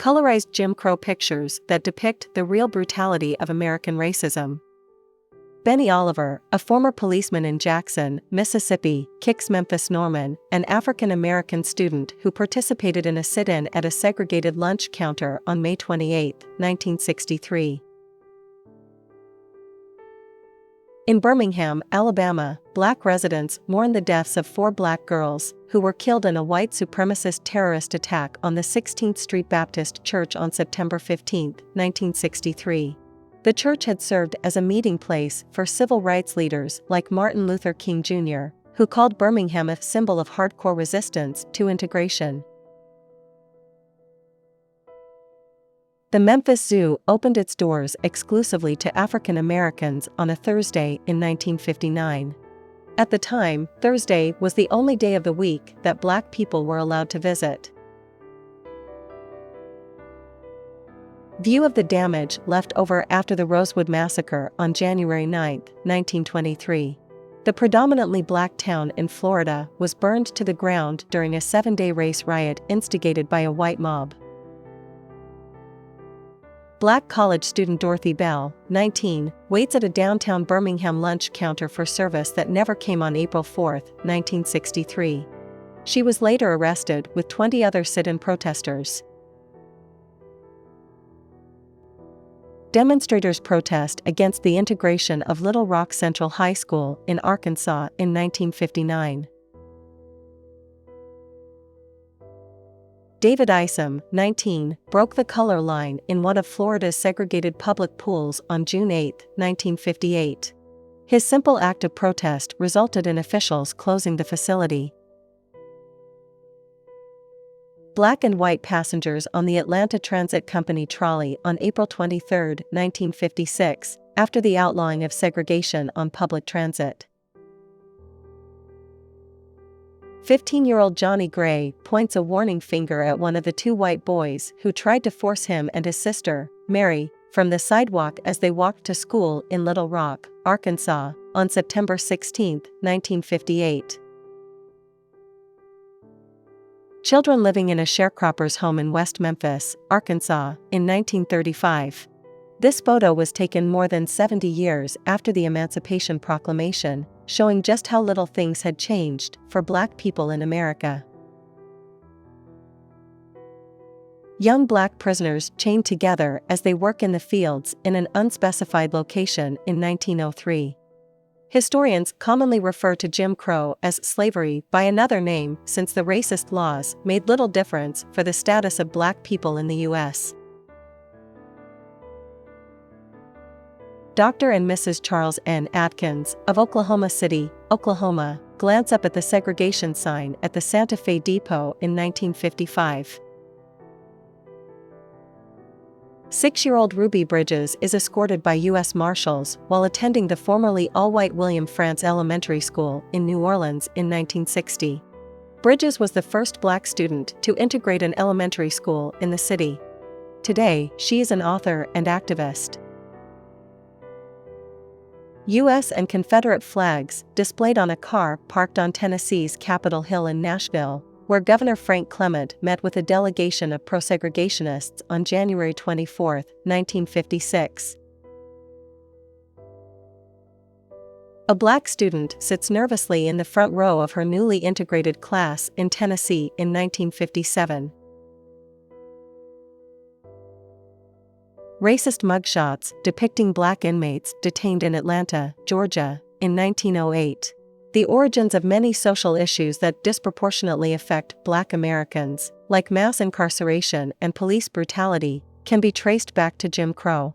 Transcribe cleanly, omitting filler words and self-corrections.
Colorized Jim Crow pictures that depict the real brutality of American racism. Benny Oliver, a former policeman in Jackson, Mississippi, kicks Memphis Norman, an African-American student who participated in a sit-in at a segregated lunch counter on May 28, 1963. In Birmingham, Alabama, black residents mourn the deaths of 4 black girls who were killed in a white supremacist terrorist attack on the 16th Street Baptist Church on September 15, 1963. The church had served as a meeting place for civil rights leaders like Martin Luther King Jr., who called Birmingham a symbol of hardcore resistance to integration. The Memphis Zoo opened its doors exclusively to African Americans on a Thursday in 1959. At the time, Thursday was the only day of the week that black people were allowed to visit. View of the damage left over after the Rosewood Massacre on January 9, 1923. The predominantly black town in Florida was burned to the ground during a 7-day race riot instigated by a white mob. Black college student Dorothy Bell, 19, waits at a downtown Birmingham lunch counter for service that never came on April 4, 1963. She was later arrested with 20 other sit-in protesters. Demonstrators protest against the integration of Little Rock Central High School in Arkansas in 1959. David Isom, 19, broke the color line in one of Florida's segregated public pools on June 8, 1958. His simple act of protest resulted in officials closing the facility. Black and white passengers on the Atlanta Transit Company trolley on April 23, 1956, after the outlawing of segregation on public transit. 15-year-old Johnny Gray points a warning finger at one of the 2 white boys who tried to force him and his sister, Mary, from the sidewalk as they walked to school in Little Rock, Arkansas, on September 16, 1958. Children living in a sharecropper's home in West Memphis, Arkansas, in 1935. This photo was taken more than 70 years after the Emancipation Proclamation, showing just how little things had changed for black people in America. Young black prisoners chained together as they work in the fields in an unspecified location in 1903. Historians commonly refer to Jim Crow as slavery by another name since the racist laws made little difference for the status of black people in the U.S. Dr. and Mrs. Charles N. Atkins, of Oklahoma City, Oklahoma, glance up at the segregation sign at the Santa Fe Depot in 1955. 6-year-old Ruby Bridges is escorted by U.S. Marshals while attending the formerly all-white William Frantz Elementary School in New Orleans in 1960. Bridges was the first black student to integrate an elementary school in the city. Today, she is an author and activist. U.S. and Confederate flags displayed on a car parked on Tennessee's Capitol Hill in Nashville, where Governor Frank Clement met with a delegation of pro-segregationists on January 24, 1956. A black student sits nervously in the front row of her newly integrated class in Tennessee in 1957. Racist mugshots depicting black inmates detained in Atlanta, Georgia, in 1908. The origins of many social issues that disproportionately affect black Americans, like mass incarceration and police brutality, can be traced back to Jim Crow.